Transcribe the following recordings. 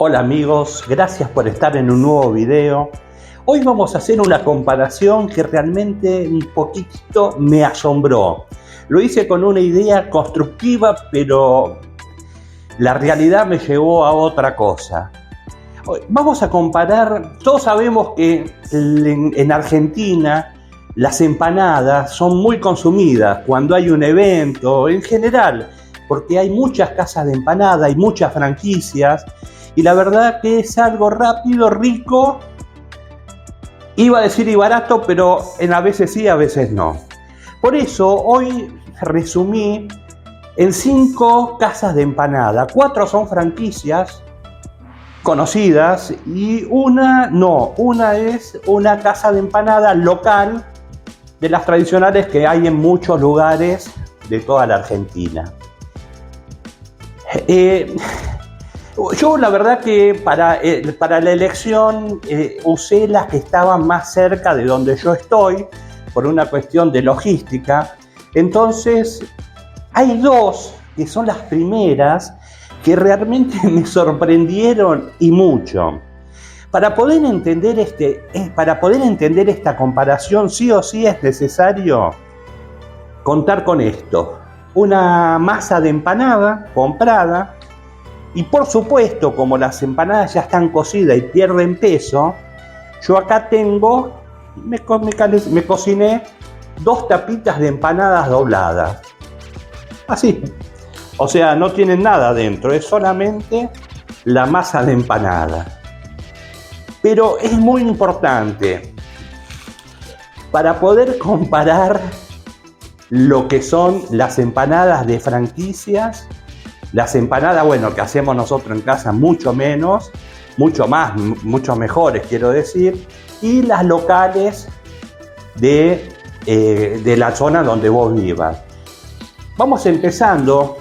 Hola amigos, gracias por estar en un nuevo video. Hoy vamos a hacer una comparación que realmente un poquito me asombró. Lo hice con una idea constructiva, pero la realidad me llevó a otra cosa. Vamos a comparar, todos sabemos que en Argentina las empanadas son muy consumidas cuando hay un evento, en general, porque hay muchas casas de empanada, hay muchas franquicias, y la verdad que es algo rápido, rico, iba a decir y barato, pero a veces sí, a veces no. Por eso hoy resumí en 5 casas de empanada. 4 son franquicias conocidas y una no. Una es una casa de empanada local de las tradicionales que hay en muchos lugares de toda la Argentina. Yo la verdad que para la elección usé las que estaban más cerca de donde yo estoy por una cuestión de logística. Entonces hay 2 que son las primeras que realmente me sorprendieron y mucho. Para poder entender esta comparación, sí o sí es necesario contar con esto: una masa de empanada comprada. Y por supuesto, como las empanadas ya están cocidas y pierden peso, yo acá me cociné 2 tapitas de empanadas dobladas. Así. O sea, no tienen nada adentro, es solamente la masa de empanada. Pero es muy importante para poder comparar lo que son las empanadas de franquicias. Las empanadas, bueno, que hacemos nosotros en casa, mucho menos, mucho mejores, quiero decir, y las locales de la zona donde vos vivas. Vamos empezando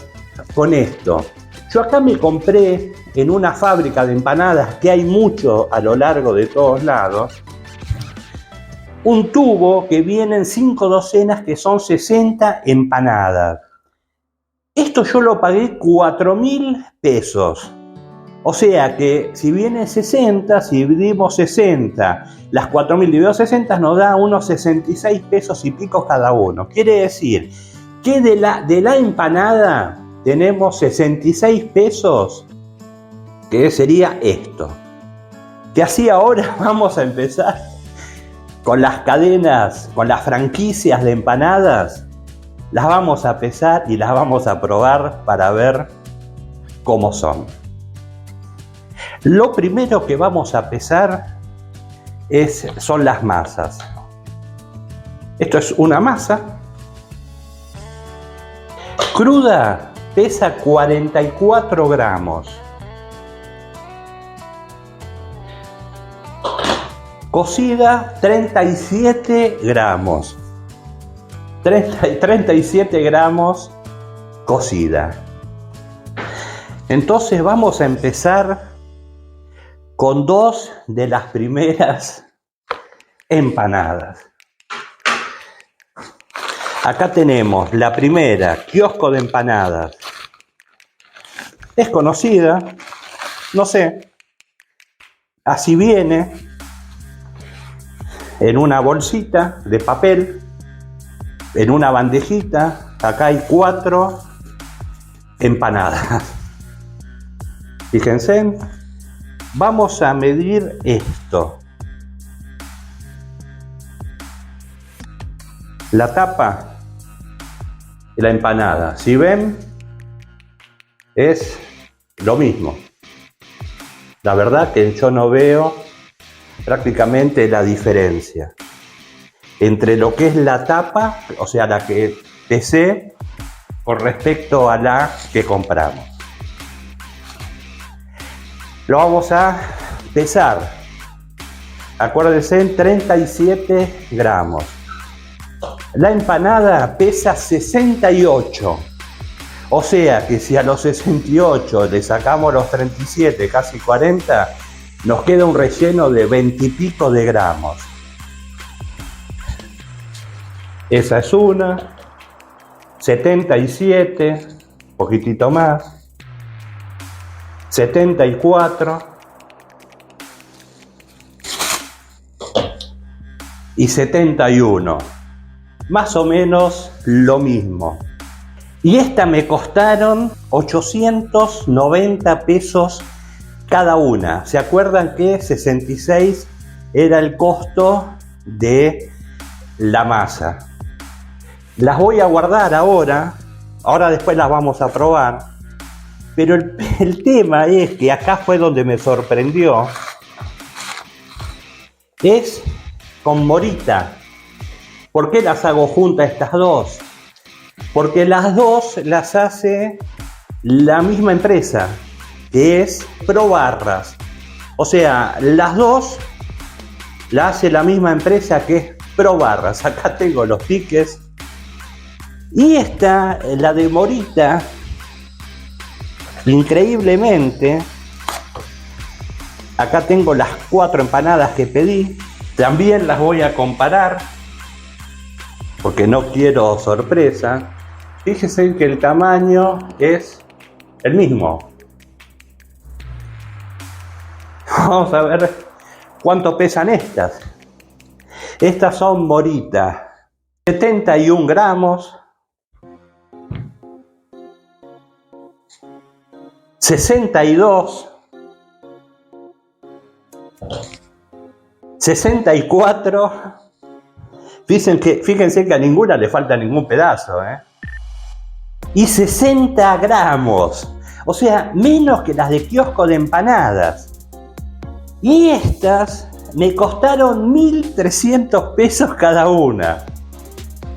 con esto. Yo acá me compré en una fábrica de empanadas, que hay mucho a lo largo de todos lados, un tubo que viene en 5 docenas, que son 60 empanadas. Esto yo lo pagué 4.000 pesos. O sea que si viene 60, si dividimos 60, las 4.000 dividido 60 nos da unos 66 pesos y pico cada uno. Quiere decir que de la empanada tenemos 66 pesos, que sería esto. Que así ahora vamos a empezar con las cadenas, con las franquicias de empanadas. Las vamos a pesar y las vamos a probar para ver cómo son. Lo primero que vamos a pesar son las masas. Esto es una masa. Cruda pesa 44 gramos. Cocida 37 gramos. 37 gramos cocida. Entonces vamos a empezar con 2 de las primeras empanadas. Acá tenemos la primera, Kiosco de Empanadas. Es conocida, no sé, así viene en una bolsita de papel. En una bandejita, acá hay 4 empanadas. Fíjense, vamos a medir esto. La tapa de la empanada, si ven, es lo mismo. La verdad que yo no veo prácticamente la diferencia entre lo que es la tapa, o sea, la que pesé, con respecto a la que compramos. Lo vamos a pesar. Acuérdense, en 37 gramos. La empanada pesa 68. O sea que si a los 68 le sacamos los 37, casi 40, nos queda un relleno de 20 y pico de gramos. Esa es una, 77, poquitito más, 74, y 71. Más o menos lo mismo. Y esta me costaron 890 pesos cada una. ¿Se acuerdan que 66 era el costo de la masa? Las voy a guardar ahora después las vamos a probar. Pero el tema es que acá fue donde me sorprendió. Es con morita. ¿Por qué las hago juntas estas dos? Porque las dos las hace la misma empresa, que es Probarras. O sea, las dos las hace la misma empresa, que es Probarras. Acá tengo los tickets. Y esta, la de morita, increíblemente, acá tengo las 4 empanadas que pedí. También las voy a comparar, porque no quiero sorpresa. Fíjense que el tamaño es el mismo. Vamos a ver cuánto pesan estas. Estas son moritas, 71 gramos, 62, 64. Fíjense que a ninguna le falta ningún pedazo, y 60 gramos. O sea, menos que las de kiosco de empanadas. Y estas me costaron 1.300 pesos cada una.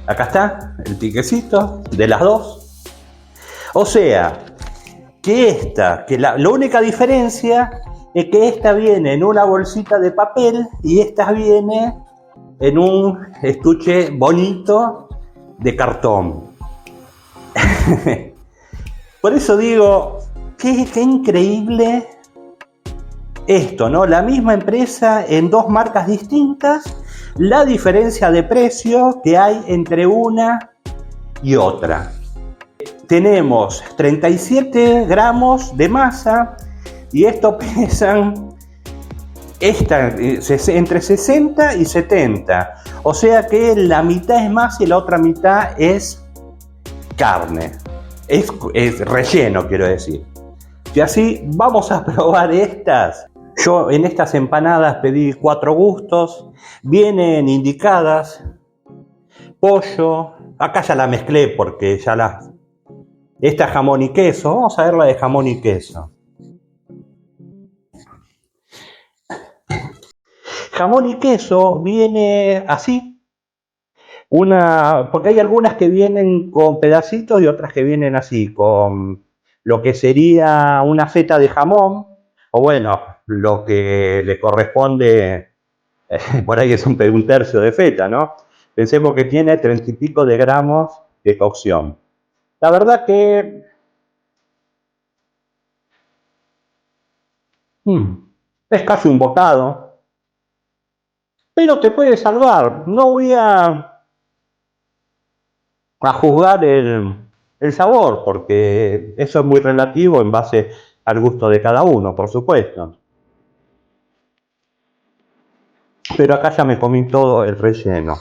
Acá está el tiquecito de las dos. O sea, que la única diferencia es que esta viene en una bolsita de papel y esta viene en un estuche bonito de cartón. Por eso digo, qué increíble esto, ¿no? La misma empresa en dos marcas distintas, la diferencia de precio que hay entre una y otra. Tenemos 37 gramos de masa y esto pesan entre 60 y 70. O sea que la mitad es masa y la otra mitad es carne. Es relleno, quiero decir. Y así vamos a probar estas. Yo en estas empanadas pedí 4 gustos. Vienen indicadas pollo. Acá ya la mezclé porque esta es jamón y queso. Vamos a ver la de jamón y queso. Jamón y queso viene así. Porque hay algunas que vienen con pedacitos y otras que vienen así, con lo que sería una feta de jamón, o bueno, lo que le corresponde, por ahí es un tercio de feta, ¿no? Pensemos que tiene 30 y pico de gramos de cocción. La verdad que es casi un bocado, pero te puede salvar. No voy a juzgar el sabor, porque eso es muy relativo en base al gusto de cada uno, por supuesto. Pero acá ya me comí todo el relleno.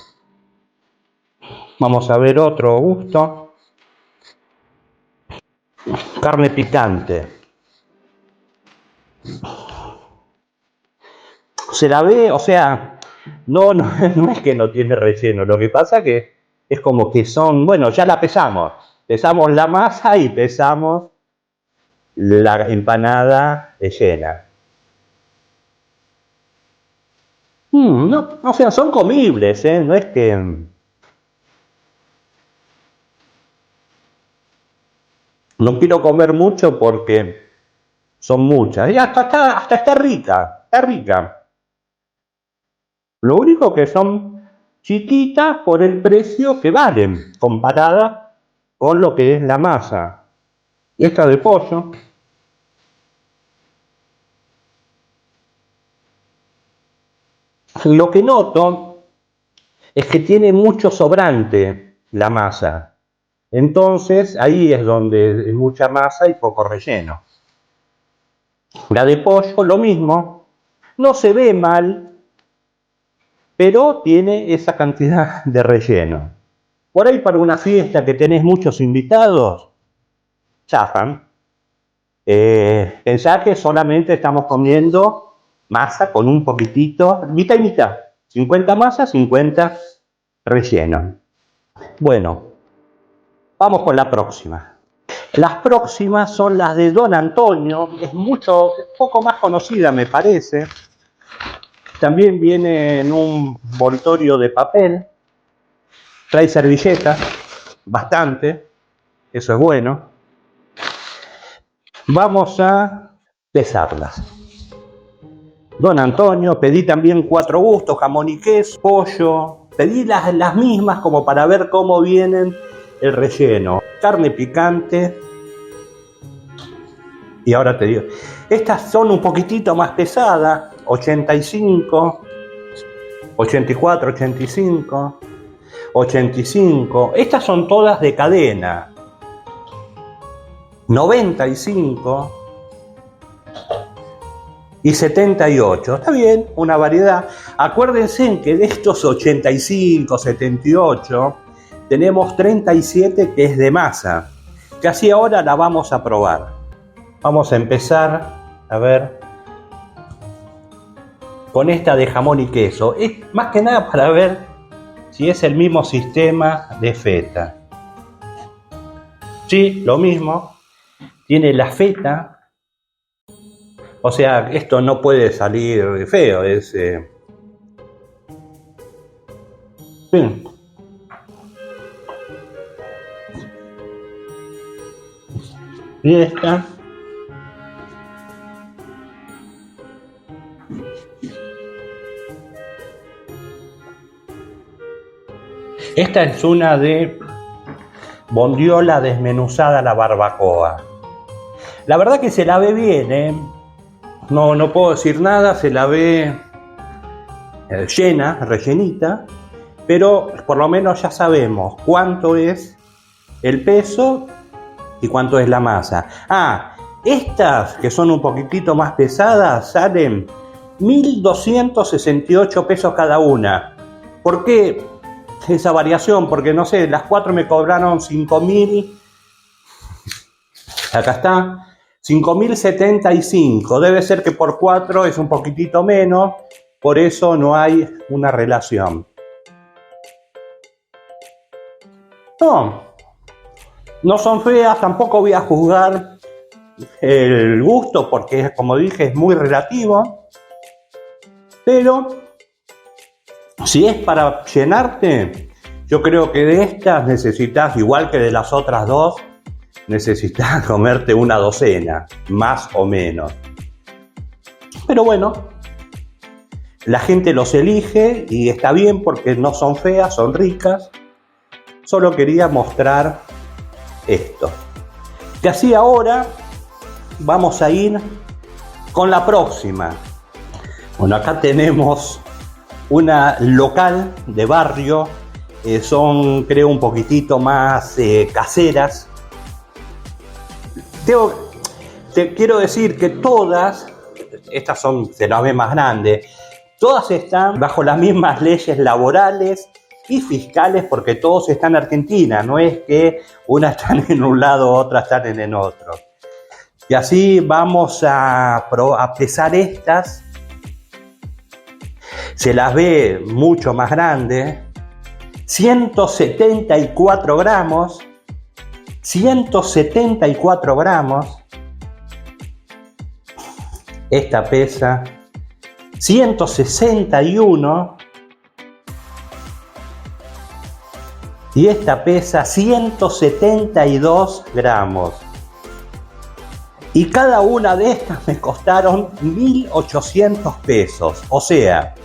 Vamos a ver otro gusto. Carne picante. Se la ve, o sea, no es que no tiene relleno. Lo que pasa que es como que son, bueno, ya la pesamos. Pesamos la masa y pesamos la empanada llena. No, o sea, son comibles, no es que... No quiero comer mucho porque son muchas. Y hasta está rica, está rica. Lo único que son chiquitas por el precio que valen, comparada con lo que es la masa. Esta de pollo. Lo que noto es que tiene mucho sobrante la masa. Entonces ahí es donde hay mucha masa y poco relleno. La de pollo lo mismo. No se ve mal, pero tiene esa cantidad de relleno. Por ahí para una fiesta que tenés muchos invitados, chafan. Pensá que solamente estamos comiendo masa con un poquitito, mitad y mitad. 50 masa, 50 relleno. Bueno, vamos con la próxima. Las próximas son las de Don Antonio. Es poco más conocida, me parece. También viene en un envoltorio de papel. Trae servilletas, bastante. Eso es bueno. Vamos a pesarlas. Don Antonio, pedí también 4 gustos, jamón y queso, pollo. Pedí las mismas como para ver cómo vienen el relleno. Carne picante. Y ahora te digo, estas son un poquitito más pesadas, 85, 84, 85, 85. Estas son todas de cadena. 95 y 78. Está bien, una variedad. Acuérdense que de estos 85, 78, tenemos 37 que es de masa, que así ahora la vamos a probar. Vamos a empezar, a ver, con esta de jamón y queso. Es más que nada para ver si es el mismo sistema de feta. Sí, lo mismo. Tiene la feta. O sea, esto no puede salir feo. Es... Bien. Y esta. Esta es una de bondiola desmenuzada a la barbacoa. La verdad que se la ve bien, ¿eh? No puedo decir nada, se la ve llena, rellenita, pero por lo menos ya sabemos cuánto es el peso y cuánto es la masa. Estas que son un poquitito más pesadas salen 1.268 pesos cada una. ¿Por qué esa variación? Porque no sé, las 4 me cobraron 5.000. Acá está, 5.075. Debe ser que por 4 es un poquitito menos, por eso no hay una relación. No son feas, tampoco voy a juzgar el gusto porque, como dije, es muy relativo. Pero si es para llenarte, yo creo que de estas necesitas, igual que de las otras dos, necesitas comerte una docena, más o menos. Pero bueno, la gente los elige y está bien porque no son feas, son ricas. Solo quería mostrar esto. Y así ahora vamos a ir con la próxima. Bueno, acá tenemos una local de barrio. Son, creo, un poquitito más caseras. Te quiero decir que todas, estas se las ve más grandes, todas están bajo las mismas leyes laborales y fiscales porque todos están en Argentina, no es que una están en un lado, otras están en el otro. Y así vamos a pesar estas. Se las ve mucho más grandes, 174 gramos, 174 gramos. Esta pesa 161 y esta pesa 172 gramos. Y cada una de estas me costaron 1.800 pesos. O sea,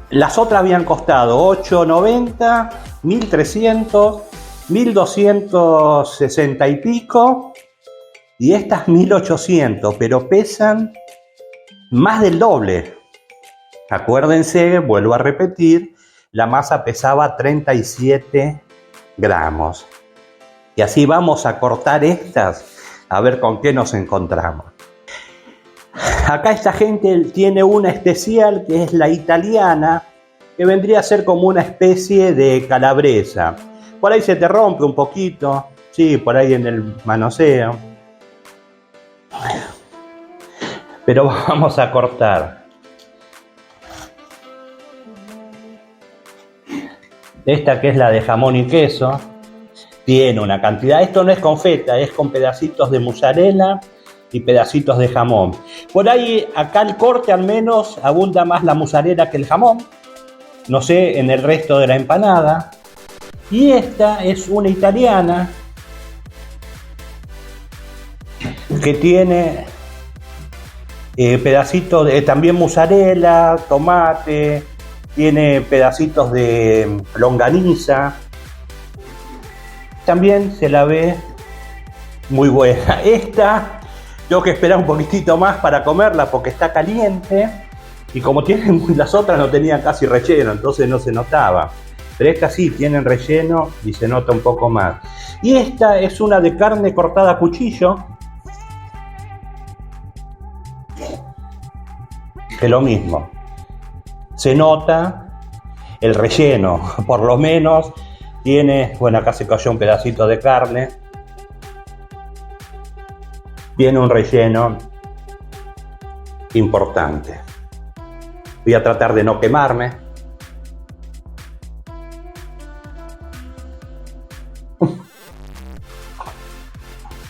las otras habían costado 8.90, 1.300, 1.260 y pico. Y estas 1.800, pero pesan más del doble. Acuérdense, vuelvo a repetir, la masa pesaba 37 gramos. Y así vamos a cortar estas, a ver con qué nos encontramos. Acá esta gente tiene una especial que es la italiana, que vendría a ser como una especie de calabresa. Por ahí se te rompe un poquito, sí, por ahí en el manoseo. Pero vamos a cortar. Esta que es la de jamón y queso, tiene una cantidad, esto no es con feta, es con pedacitos de mozzarella y pedacitos de jamón. Por ahí, acá el corte al menos abunda más la mozzarella que el jamón. No sé, en el resto de la empanada. Y esta es una italiana que tiene pedacitos de también mozzarella, tomate, tiene pedacitos de longaniza. También se la ve muy buena. Esta tengo que esperar un poquitito más para comerla porque está caliente y como tienen las otras no tenían casi relleno, entonces no se notaba. Pero estas sí tienen relleno y se nota un poco más. Y esta es una de carne cortada a cuchillo, que lo mismo. Se nota el relleno, por lo menos tiene, bueno, acá se cayó un pedacito de carne. Tiene un relleno importante. Voy a tratar de no quemarme.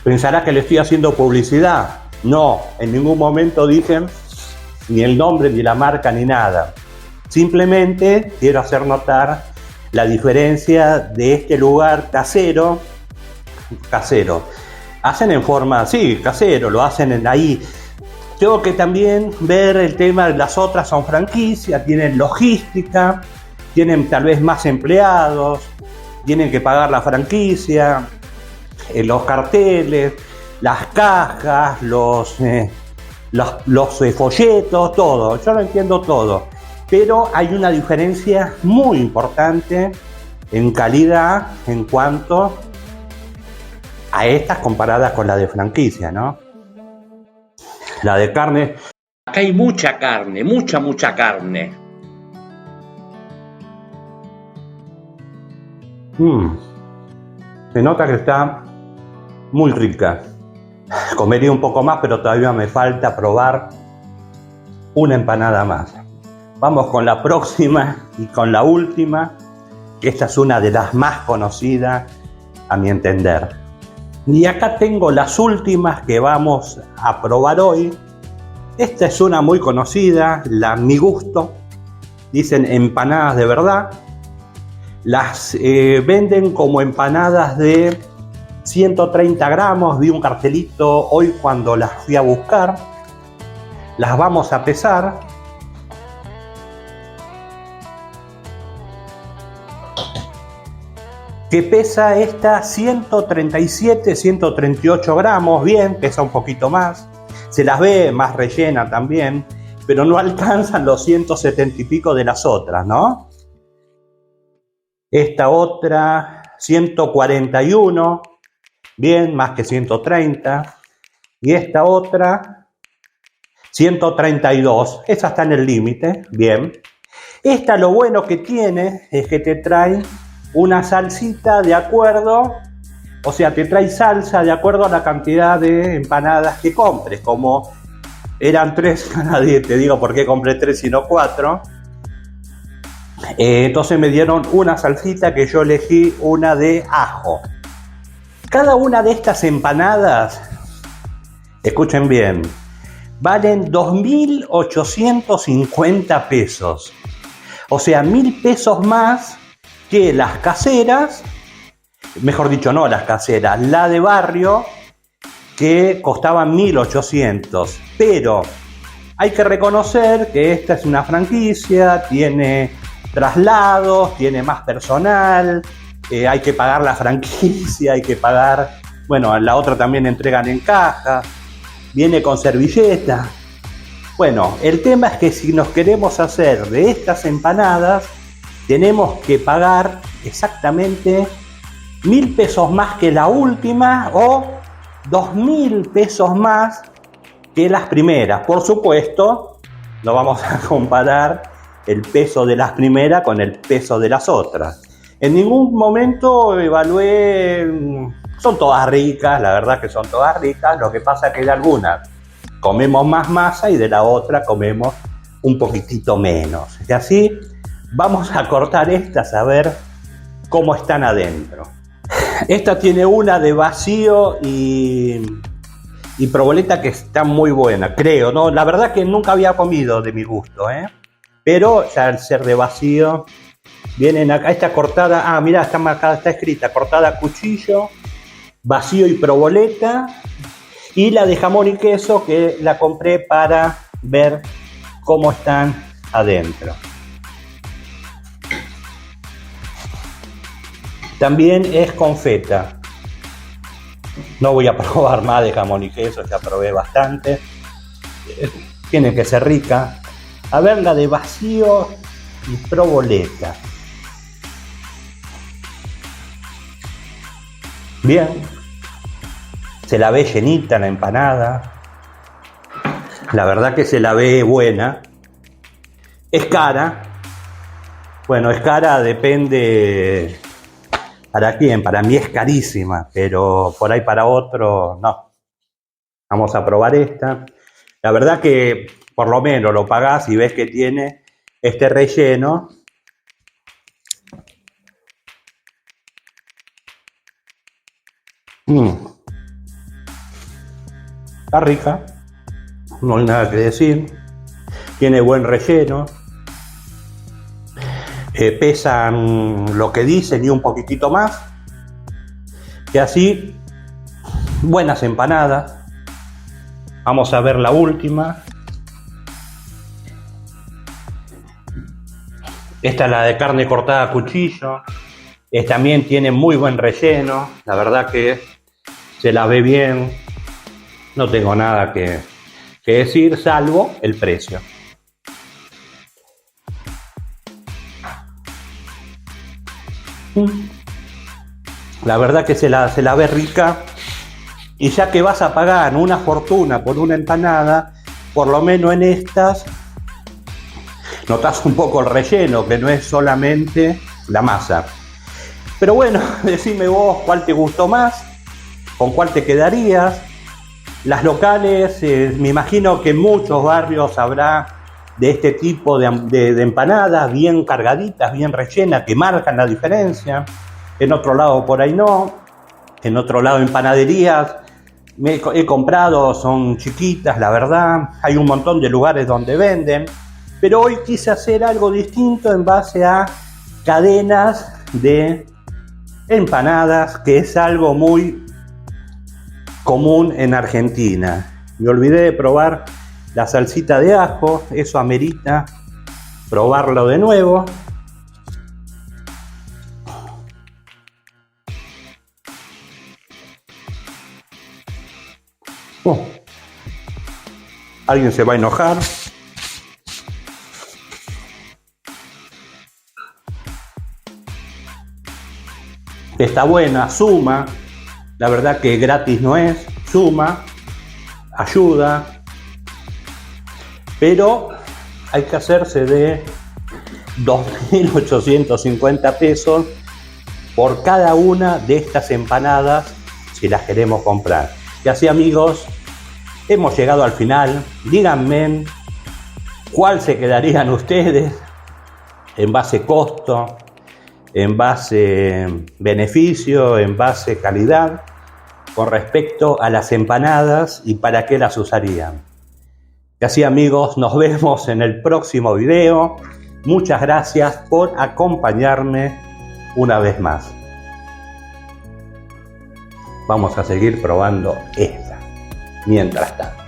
Pensará que le estoy haciendo publicidad. No, en ningún momento dije ni el nombre, ni la marca, ni nada. Simplemente quiero hacer notar la diferencia de este lugar casero. Hacen en forma, sí, casero, lo hacen ahí. Tengo que también ver el tema de las otras, son franquicias, tienen logística, tienen tal vez más empleados, tienen que pagar la franquicia, los carteles, las cajas, los folletos, todo. Yo lo entiendo todo, pero hay una diferencia muy importante en calidad en cuanto a estas comparadas con la de franquicia, ¿no? La de carne, acá hay mucha carne, mucha carne. Se nota que está muy rica. Comería un poco más, pero todavía me falta probar una empanada más. Vamos con la próxima y con la última, que esta es una de las más conocidas a mi entender. Y acá tengo las últimas que vamos a probar hoy. Esta es una muy conocida, la Mi Gusto. Dicen empanadas de verdad. Las venden como empanadas de 130 gramos. Vi un cartelito hoy cuando las fui a buscar. Las vamos a pesar. Que pesa esta 137, 138 gramos, bien, pesa un poquito más. Se las ve más rellena también, pero no alcanzan los 170 y pico de las otras, ¿no? Esta otra, 141, bien, más que 130. Y esta otra, 132, esa está en el límite, bien. Esta lo bueno que tiene es que te trae una salsita de acuerdo, o sea, te trae salsa de acuerdo a la cantidad de empanadas que compres. Como eran 3, nadie te digo por qué compré 3 y no 4. Entonces me dieron una salsita que yo elegí, una de ajo. Cada una de estas empanadas, escuchen bien, valen 2.850 pesos. O sea, 1.000 pesos más que las caseras, mejor dicho, no las caseras, la de barrio, que costaban 1.800. Pero hay que reconocer que esta es una franquicia, tiene traslados, tiene más personal, hay que pagar la franquicia, hay que pagar, bueno, la otra también entregan en caja, viene con servilleta. Bueno, el tema es que si nos queremos hacer de estas empanadas, tenemos que pagar exactamente 1.000 pesos más que la última o 2.000 pesos más que las primeras. Por supuesto, no vamos a comparar el peso de las primeras con el peso de las otras. En ningún momento evalué, son todas ricas, la verdad que son todas ricas, lo que pasa es que de algunas comemos más masa y de la otra comemos un poquitito menos. Y así vamos a cortar estas a ver cómo están adentro. Esta tiene una de vacío y proboleta que está muy buena, creo, ¿no? La verdad que nunca había comido de mi gusto, pero ya al ser de vacío, vienen acá, esta cortada, mirá, está marcada, está escrita, cortada a cuchillo, vacío y proboleta, y la de jamón y queso que la compré para ver cómo están adentro. También es con feta. No voy a probar más de jamón y queso, ya probé bastante. Tiene que ser rica. A ver la de vacío y proboleta. Bien. Se la ve llenita la empanada. La verdad que se la ve buena. Es cara. Bueno, es cara, depende para quién. Para mí es carísima, pero por ahí para otro no. Vamos a probar esta. La verdad que por lo menos lo pagás y ves que tiene este relleno. Está rica, no hay nada que decir. Tiene buen relleno. Pesan lo que dicen y un poquitito más. Y así, buenas empanadas. Vamos a ver la última. Esta es la de carne cortada a cuchillo. También tiene muy buen relleno. La verdad que se la ve bien. No tengo nada que decir, salvo el precio. La verdad que se la ve rica. Y ya que vas a pagar una fortuna por una empanada, por lo menos en estas notas un poco el relleno, que no es solamente la masa. Pero bueno, decime vos cuál te gustó más, con cuál te quedarías. Las locales, me imagino que en muchos barrios habrá de este tipo de empanadas bien cargaditas, bien rellenas, que marcan la diferencia. En otro lado por ahí no. En otro lado en panaderías he comprado, son chiquitas, la verdad. Hay un montón de lugares donde venden. Pero hoy quise hacer algo distinto en base a cadenas de empanadas, que es algo muy común en Argentina. Me olvidé de probar la salsita de ajo, eso amerita probarlo de nuevo. Alguien se va a enojar. Está buena, suma. La verdad que gratis no es, suma, ayuda. Pero hay que hacerse de 2.850 pesos por cada una de estas empanadas si las queremos comprar. Y así, amigos, hemos llegado al final. Díganme cuál se quedarían ustedes en base costo, en base beneficio, en base calidad, con respecto a las empanadas y para qué las usarían. Y así, amigos, nos vemos en el próximo video. Muchas gracias por acompañarme una vez más. Vamos a seguir probando esta mientras tanto.